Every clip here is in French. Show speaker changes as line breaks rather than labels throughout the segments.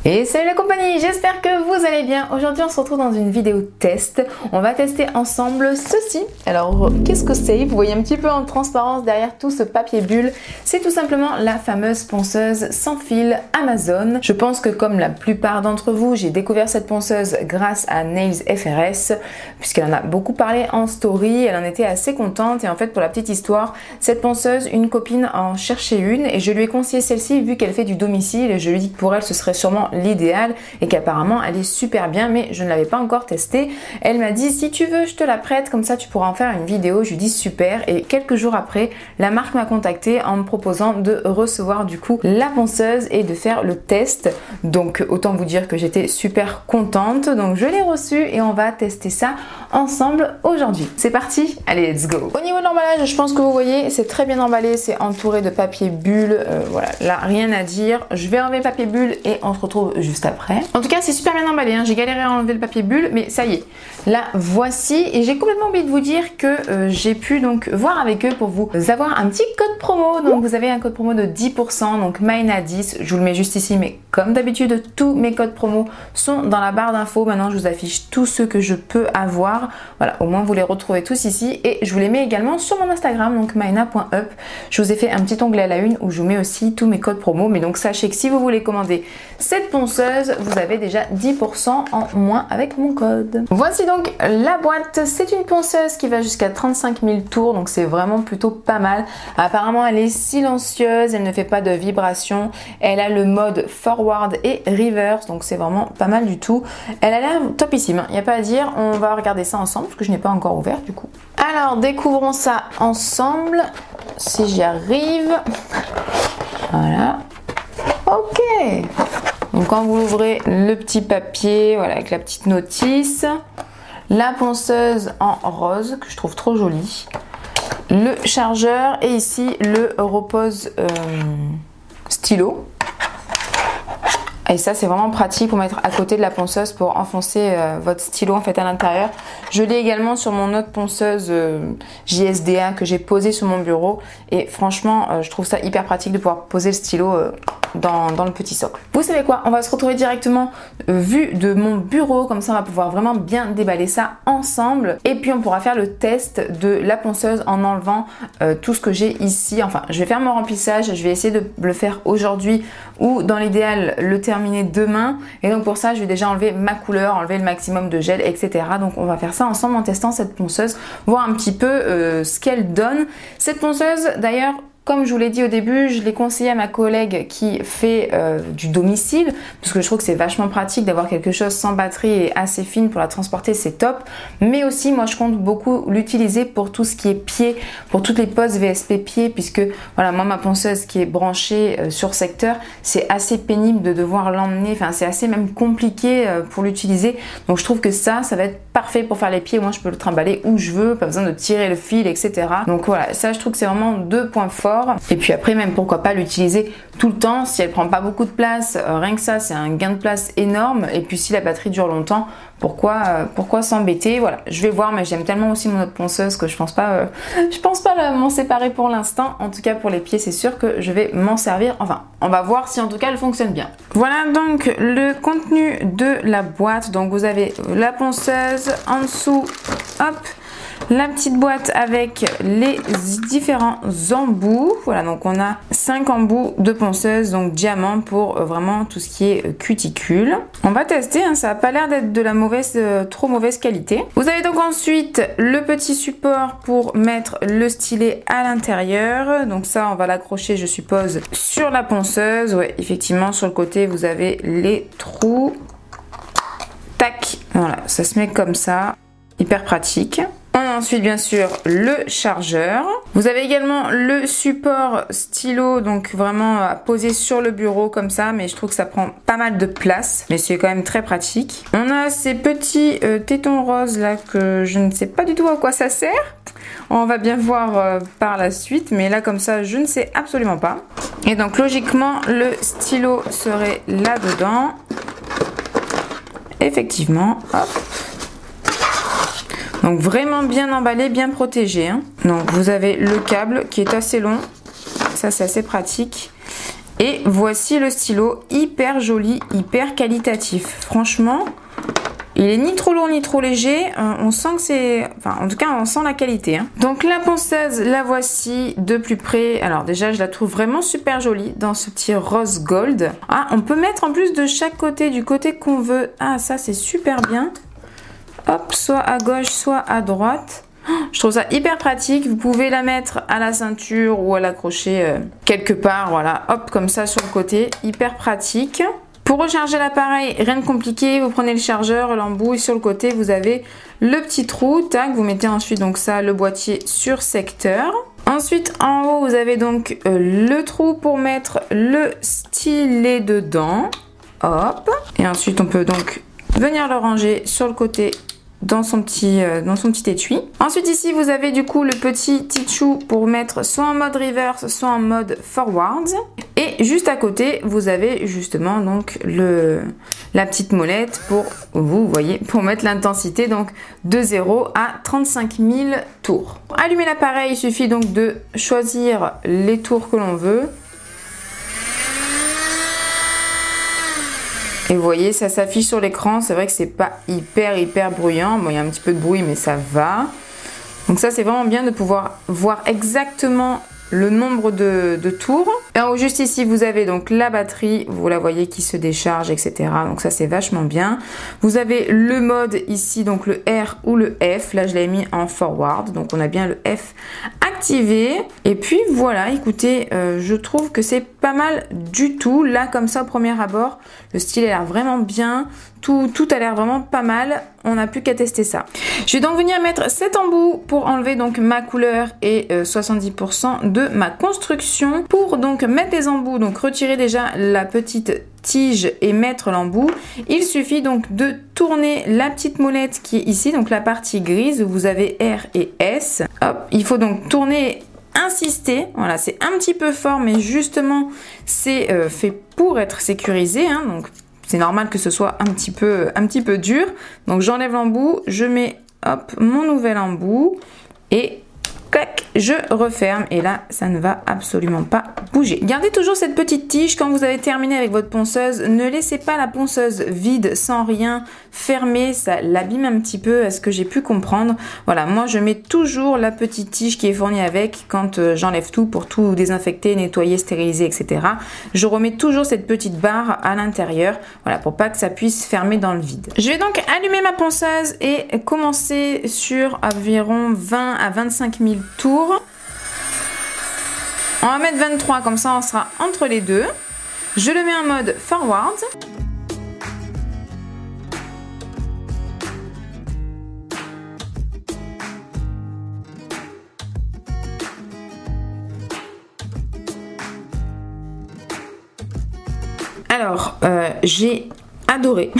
Et salut la compagnie, j'espère que vous allez bien. Aujourd'hui on se retrouve dans une vidéo test. On va tester ensemble ceci. Alors qu'est-ce que c'est? Vous voyez un petit peu en transparence derrière tout ce papier bulle. C'est tout simplement la fameuse ponceuse sans fil Amazon. Je pense que comme la plupart d'entre vous, j'ai découvert cette ponceuse grâce à Nails FRS, puisqu'elle en a beaucoup parlé en story. Elle en était assez contente et en fait pour la petite histoire, cette ponceuse, une copine en cherchait une et je lui ai conseillé celle-ci vu qu'elle fait du domicile et je lui ai dit que pour elle ce serait sûrement l'idéal et qu'apparemment elle est super bien, mais je ne l'avais pas encore testée. Elle m'a dit si tu veux je te la prête, comme ça tu pourras en faire une vidéo. Je lui dis super, et quelques jours après la marque m'a contacté en me proposant de recevoir du coup la ponceuse et de faire le test. Donc autant vous dire que j'étais super contente. Donc je l'ai reçue et on va tester ça ensemble aujourd'hui. C'est parti, allez let's go. Au niveau de l'emballage, je pense que vous voyez c'est très bien emballé, c'est entouré de papier bulle, voilà, là rien à dire. Je vais enlever le papier bulle et on se retrouve juste après. En tout cas c'est super bien emballé, hein. J'ai galéré à enlever le papier bulle mais ça y est, là voici. Et j'ai complètement oublié de vous dire que j'ai pu donc voir avec eux pour vous avoir un petit code promo. Donc vous avez un code promo de 10%, donc Maïna10, je vous le mets juste ici, mais comme d'habitude tous mes codes promo sont dans la barre d'infos. Maintenant je vous affiche tous ceux que je peux avoir, voilà, au moins vous les retrouvez tous ici, et je vous les mets également sur mon Instagram, donc maina.up. Je vous ai fait un petit onglet à la une où je vous mets aussi tous mes codes promo, mais donc sachez que si vous voulez commander cette ponceuse, vous avez déjà 10% en moins avec mon code. Voici donc la boîte. C'est une ponceuse qui va jusqu'à 35 000 tours, donc c'est vraiment plutôt pas mal. Apparemment elle est silencieuse, elle ne fait pas de vibration, elle a le mode forward et reverse, donc c'est vraiment pas mal du tout. Elle a l'air topissime, il n'y a pas à dire. On va regarder ça ensemble parce que je n'ai pas encore ouvert du coup. Alors découvrons ça ensemble si j'y arrive. Voilà. Ok. Donc quand vous ouvrez le petit papier, voilà, avec la petite notice, la ponceuse en rose que je trouve trop jolie, le chargeur et ici le repose stylo. Et ça c'est vraiment pratique pour mettre à côté de la ponceuse pour enfoncer votre stylo en fait à l'intérieur. Je l'ai également sur mon autre ponceuse JSDA que j'ai posée sur mon bureau et franchement je trouve ça hyper pratique de pouvoir poser le stylo dans le petit socle. Vous savez quoi, on va se retrouver directement vu de mon bureau, comme ça on va pouvoir vraiment bien déballer ça ensemble et puis on pourra faire le test de la ponceuse en enlevant tout ce que j'ai ici. Enfin je vais faire mon remplissage, je vais essayer de le faire aujourd'hui ou dans l'idéal le terminer demain, et donc pour ça je vais déjà enlever ma couleur, enlever le maximum de gel, etc. Donc on va faire ça ensemble en testant cette ponceuse, voir un petit peu ce qu'elle donne. Cette ponceuse d'ailleurs, comme je vous l'ai dit au début, je l'ai conseillé à ma collègue qui fait du domicile, parce que je trouve que c'est vachement pratique d'avoir quelque chose sans batterie et assez fine pour la transporter, c'est top. Mais aussi, moi je compte beaucoup l'utiliser pour tout ce qui est pied, pour toutes les poses VSP pied, puisque voilà, moi ma ponceuse qui est branchée sur secteur, c'est assez pénible de devoir l'emmener, enfin c'est assez même compliqué pour l'utiliser. Donc je trouve que ça va être parfait pour faire les pieds. Moi je peux le trimballer où je veux, pas besoin de tirer le fil, etc. Donc voilà, ça je trouve que c'est vraiment deux points forts. Et puis après même pourquoi pas l'utiliser tout le temps si elle prend pas beaucoup de place, rien que ça c'est un gain de place énorme. Et puis si la batterie dure longtemps, pourquoi s'embêter. Voilà, je vais voir, mais j'aime tellement aussi mon autre ponceuse que je pense pas m'en séparer pour l'instant. En tout cas pour les pieds c'est sûr que je vais m'en servir, enfin on va voir si en tout cas elle fonctionne bien. Voilà donc le contenu de la boîte. Donc vous avez la ponceuse en dessous, hop, la petite boîte avec les différents embouts. Voilà, donc on a 5 embouts de ponceuse, donc diamant pour vraiment tout ce qui est cuticule. On va tester, hein, ça n'a pas l'air d'être de la trop mauvaise qualité. Vous avez donc ensuite le petit support pour mettre le stylet à l'intérieur. Donc ça, on va l'accrocher, je suppose, sur la ponceuse. Ouais, effectivement, sur le côté, vous avez les trous. Tac, voilà, ça se met comme ça. Hyper pratique. On a ensuite bien sûr le chargeur. Vous avez également le support stylo, donc vraiment à poser sur le bureau comme ça, mais je trouve que ça prend pas mal de place, mais c'est quand même très pratique. On a ces petits tétons roses là que je ne sais pas du tout à quoi ça sert. On va bien voir par la suite, mais là comme ça je ne sais absolument pas. Et donc logiquement le stylo serait là-dedans. Effectivement, hop. Donc vraiment bien emballé, bien protégé, hein. Donc vous avez le câble qui est assez long, ça c'est assez pratique. Et voici le stylo, hyper joli, hyper qualitatif. Franchement, il est ni trop lourd ni trop léger. On sent que c'est... Enfin, en tout cas, on sent la qualité. Hein. Donc la ponceuse, la voici de plus près. Alors déjà, je la trouve vraiment super jolie dans ce petit rose gold. Ah, on peut mettre en plus de chaque côté, du côté qu'on veut. Ah, ça, c'est super bien. Hop, soit à gauche, soit à droite. Je trouve ça hyper pratique. Vous pouvez la mettre à la ceinture ou à l'accrocher quelque part. Voilà, hop, comme ça sur le côté. Hyper pratique. Pour recharger l'appareil, rien de compliqué. Vous prenez le chargeur, l'embout et sur le côté, vous avez le petit trou. Tac, vous mettez ensuite donc ça, le boîtier sur secteur. Ensuite, en haut, vous avez donc le trou pour mettre le stylet dedans. Hop. Et ensuite, on peut donc venir le ranger sur le côté dans son petit étui. Ensuite ici vous avez du coup le petit tichou pour mettre soit en mode reverse soit en mode forward. Et juste à côté vous avez justement donc la petite molette pour, vous voyez, pour mettre l'intensité donc de 0 à 35 000 tours. Pour allumer l'appareil, il suffit donc de choisir les tours que l'on veut. Et vous voyez, ça s'affiche sur l'écran. C'est vrai que c'est pas hyper bruyant. Bon, il y a un petit peu de bruit, mais ça va. Donc ça, c'est vraiment bien de pouvoir voir exactement le nombre de tours. Et en haut, juste ici, vous avez donc la batterie. Vous la voyez qui se décharge, etc. Donc ça, c'est vachement bien. Vous avez le mode ici, donc le R ou le F. Là, je l'ai mis en forward. Donc on a bien le F activé. Et puis voilà, écoutez, je trouve que c'est pas mal du tout. Là, comme ça, au premier abord, le style a l'air vraiment bien. Tout a l'air vraiment pas mal. On n'a plus qu'à tester ça. Je vais donc venir mettre cet embout pour enlever donc ma couleur et 70% de ma construction. Pour donc mettre les embouts, donc retirer déjà la petite tige et mettre l'embout, il suffit donc de tourner la petite molette qui est ici, donc la partie grise où vous avez R et S. Hop, il faut donc tourner, insister. Voilà, c'est un petit peu fort, mais justement c'est fait pour être sécurisé, hein, donc c'est normal que ce soit un petit peu dur. Donc j'enlève l'embout, je mets hop mon nouvel embout et clac, je referme et là ça ne va absolument pas bouger. Gardez toujours cette petite tige quand vous avez terminé avec votre ponceuse. Ne laissez pas la ponceuse vide sans rien fermer, ça l'abîme un petit peu à ce que j'ai pu comprendre. Voilà, moi je mets toujours la petite tige qui est fournie avec quand j'enlève tout pour tout désinfecter, nettoyer, stériliser, etc. Je remets toujours cette petite barre à l'intérieur, voilà, pour pas que ça puisse fermer dans le vide. Je vais donc allumer ma ponceuse et commencer sur environ 20 à 25 000 tours. On va mettre 23, comme ça on sera entre les deux. Je le mets en mode forward. Alors, j'ai adoré.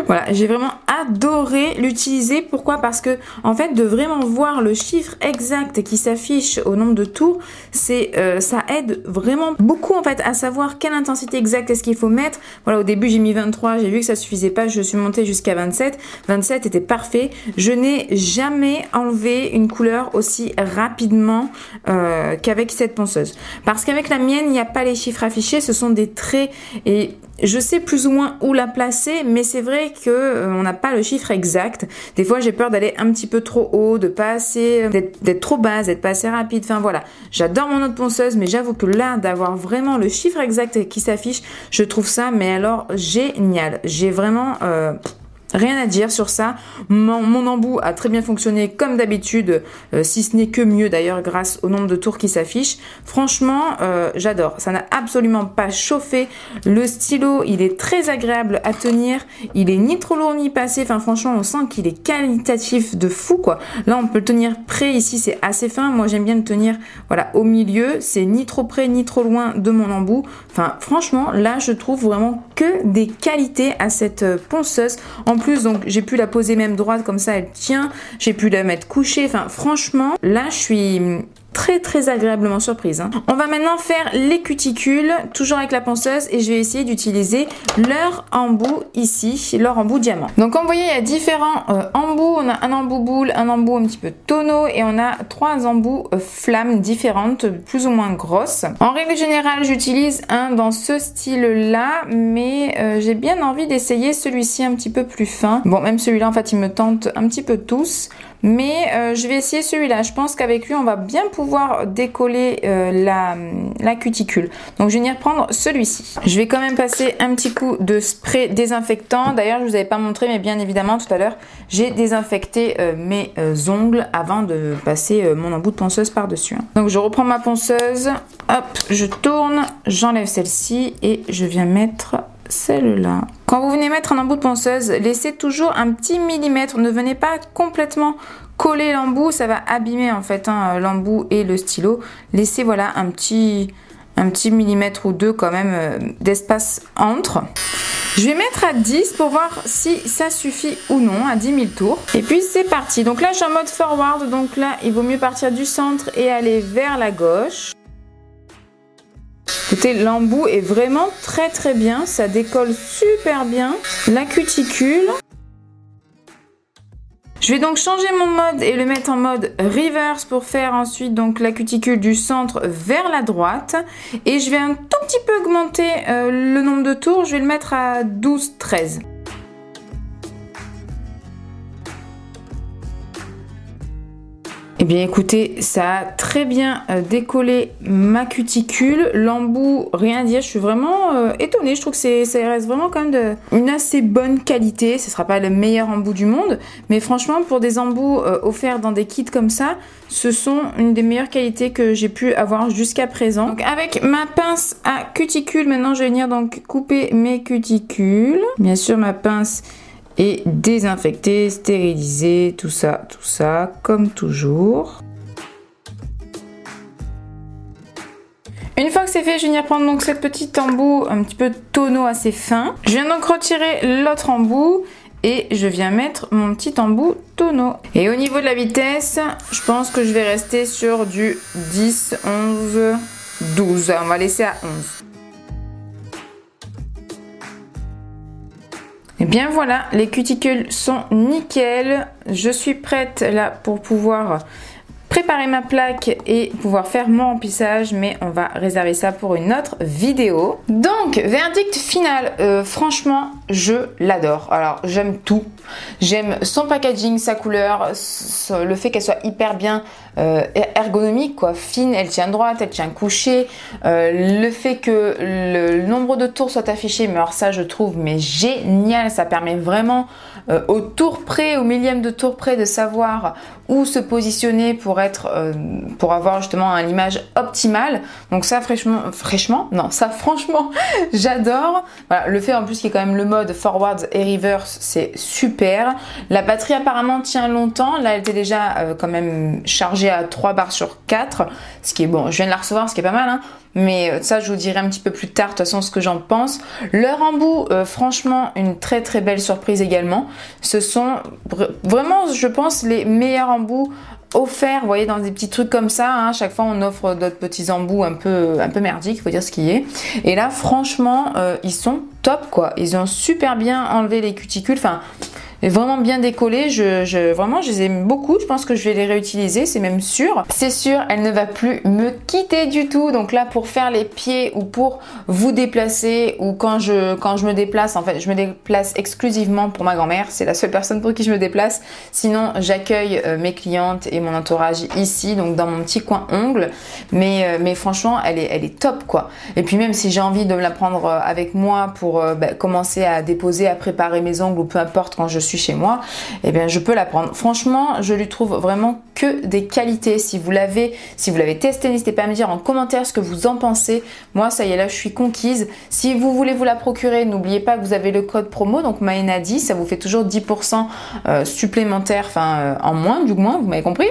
Voilà, j'ai vraiment adoré l'utiliser. Pourquoi? Parce que en fait, de vraiment voir le chiffre exact qui s'affiche au nombre de tours, c'est ça aide vraiment beaucoup en fait à savoir quelle intensité exacte est-ce qu'il faut mettre. Voilà, au début j'ai mis 23, j'ai vu que ça suffisait pas, je suis montée jusqu'à 27. 27 était parfait. Je n'ai jamais enlevé une couleur aussi rapidement qu'avec cette ponceuse. Parce qu'avec la mienne, il n'y a pas les chiffres affichés, ce sont des traits et je sais plus ou moins où la placer, mais c'est vrai que on n'a pas le chiffre exact. Des fois, j'ai peur d'aller un petit peu trop haut, de pas assez, d'être trop basse, d'être pas assez rapide. Enfin voilà, j'adore mon autre ponceuse, mais j'avoue que là, d'avoir vraiment le chiffre exact qui s'affiche, je trouve ça, mais alors génial. J'ai vraiment rien à dire sur ça. Mon embout a très bien fonctionné comme d'habitude, si ce n'est que mieux d'ailleurs grâce au nombre de tours qui s'affichent. Franchement, j'adore. Ça n'a absolument pas chauffé. Le stylo, il est très agréable à tenir. Il est ni trop lourd ni pas assez. Enfin, franchement, on sent qu'il est qualitatif de fou, quoi. Là, on peut le tenir près. Ici, c'est assez fin. Moi, j'aime bien le tenir, voilà, au milieu. C'est ni trop près ni trop loin de mon embout. Enfin, franchement, là, je trouve vraiment que des qualités à cette ponceuse. En plus, donc j'ai pu la poser même droite comme ça, elle tient. J'ai pu la mettre couchée. Enfin, franchement, là, je suis très agréablement surprise. On va maintenant faire les cuticules, toujours avec la ponceuse, et je vais essayer d'utiliser leur embout ici, leur embout diamant. Donc comme vous voyez, il y a différents embouts. On a un embout boule, un embout un petit peu tonneau, et on a 3 embouts flammes différentes, plus ou moins grosses. En règle générale, j'utilise un dans ce style-là, mais j'ai bien envie d'essayer celui-ci un petit peu plus fin. Bon, même celui-là, en fait, il me tente un petit peu tous. Mais je vais essayer celui-là. Je pense qu'avec lui, on va bien pouvoir décoller la cuticule. Donc, je vais venir prendre celui-ci. Je vais quand même passer un petit coup de spray désinfectant. D'ailleurs, je ne vous avais pas montré, mais bien évidemment, tout à l'heure, j'ai désinfecté mes ongles avant de passer mon embout de ponceuse par-dessus. Donc, je reprends ma ponceuse. Hop, je tourne, j'enlève celle-ci et je viens mettre celle-là. Quand vous venez mettre un embout de ponceuse, laissez toujours un petit millimètre. Ne venez pas complètement coller l'embout, ça va abîmer en fait l'embout et le stylo. Laissez voilà un petit millimètre ou deux quand même d'espace entre. Je vais mettre à 10 pour voir si ça suffit ou non, à 10 000 tours. Et puis c'est parti. Donc là je suis en mode forward, donc là il vaut mieux partir du centre et aller vers la gauche. Écoutez, l'embout est vraiment très bien, ça décolle super bien la cuticule. Je vais donc changer mon mode et le mettre en mode reverse pour faire ensuite donc la cuticule du centre vers la droite. Et je vais un tout petit peu augmenter le nombre de tours, je vais le mettre à 12-13. Eh bien écoutez, ça a très bien décollé ma cuticule, l'embout, rien à dire, je suis vraiment étonnée, je trouve que ça reste vraiment quand même une assez bonne qualité, ce ne sera pas le meilleur embout du monde, mais franchement pour des embouts offerts dans des kits comme ça, ce sont une des meilleures qualités que j'ai pu avoir jusqu'à présent. Donc avec ma pince à cuticule, maintenant je vais venir donc couper mes cuticules, bien sûr ma pince et désinfecter, stériliser, tout ça, comme toujours. Une fois que c'est fait, je vais venir prendre donc cette petite embout un petit peu tonneau assez fin. Je viens donc retirer l'autre embout et je viens mettre mon petit embout tonneau. Et au niveau de la vitesse, je pense que je vais rester sur du 10, 11, 12. On va laisser à 11. Et bien voilà, les cuticules sont nickel. Je suis prête là pour pouvoir préparer ma plaque et pouvoir faire mon remplissage, mais on va réserver ça pour une autre vidéo. Donc, verdict final, franchement, je l'adore. Alors, j'aime tout. J'aime son packaging, sa couleur, le fait qu'elle soit hyper bien ergonomique, quoi, fine, elle tient droite, elle tient couchée, le fait que le nombre de tours soit affiché, mais alors ça je trouve mais génial, ça permet vraiment au tour près, au millième de tour près de savoir où se positionner pour avoir justement une image optimale. Donc ça franchement j'adore. Voilà, le fait en plus qu'il y ait quand même le mode forward et reverse, c'est super. La batterie apparemment tient longtemps, là elle était déjà quand même chargée à 3 barres sur 4, ce qui est bon, je viens de la recevoir, ce qui est pas mal, hein. Mais ça je vous dirai un petit peu plus tard de toute façon ce que j'en pense. Leur embout, franchement une très belle surprise également. Ce sont vraiment je pense les meilleurs embouts offerts, vous voyez, dans des petits trucs comme ça, hein. Chaque fois on offre d'autres petits embouts un peu merdiques, il faut dire ce qui est. Et là franchement ils sont top quoi, ils ont super bien enlevé les cuticules, enfin vraiment bien décollé, vraiment je les aime beaucoup, je pense que je vais les réutiliser, c'est même sûr. C'est sûr, elle ne va plus me quitter du tout, donc là pour faire les pieds ou pour vous déplacer ou quand je me déplace, en fait je me déplace exclusivement pour ma grand-mère, c'est la seule personne pour qui je me déplace, sinon j'accueille mes clientes et mon entourage ici, donc dans mon petit coin ongles, mais franchement elle est top quoi. Et puis même si j'ai envie de me la prendre avec moi pour commencer à déposer, à préparer mes ongles ou peu importe quand je suis chez moi, eh bien je peux la prendre. Franchement, je lui trouve vraiment que des qualités. Si vous l'avez testé, n'hésitez pas à me dire en commentaire ce que vous en pensez. Moi, ça y est, là, je suis conquise. Si vous voulez vous la procurer, n'oubliez pas que vous avez le code promo, donc Maëna10, ça vous fait toujours 10% supplémentaire, enfin en moins, du moins, vous m'avez compris.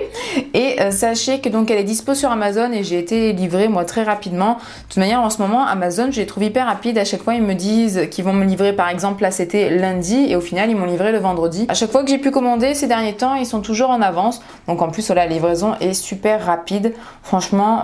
Et sachez que donc elle est dispo sur Amazon et j'ai été livrée moi très rapidement. De toute manière, en ce moment, Amazon, je les trouve hyper rapides. À chaque fois, ils me disent qu'ils vont me livrer, par exemple, là c'était lundi et au final, ils m'ont livré le vendredi. vendredi. À chaque fois que j'ai pu commander ces derniers temps, ils sont toujours en avance. Donc en plus, voilà, la livraison est super rapide. Franchement,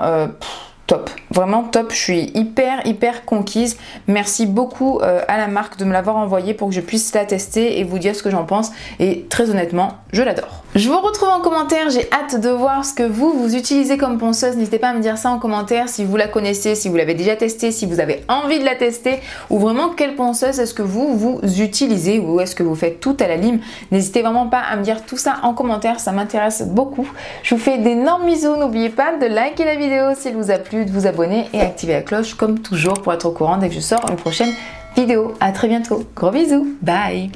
top, vraiment top, je suis hyper conquise. Merci beaucoup à la marque de me l'avoir envoyé pour que je puisse la tester et vous dire ce que j'en pense, et très honnêtement, je l'adore. Je vous retrouve en commentaire, j'ai hâte de voir ce que vous utilisez comme ponceuse. N'hésitez pas à me dire ça en commentaire, si vous la connaissez, si vous l'avez déjà testée, si vous avez envie de la tester, ou vraiment quelle ponceuse est-ce que vous utilisez, ou est-ce que vous faites tout à la lime. N'hésitez vraiment pas à me dire tout ça en commentaire, ça m'intéresse beaucoup. Je vous fais d'énormes bisous, n'oubliez pas de liker la vidéo si elle vous a plu, de vous abonner et activer la cloche comme toujours pour être au courant dès que je sors une prochaine vidéo. À très bientôt, gros bisous, bye.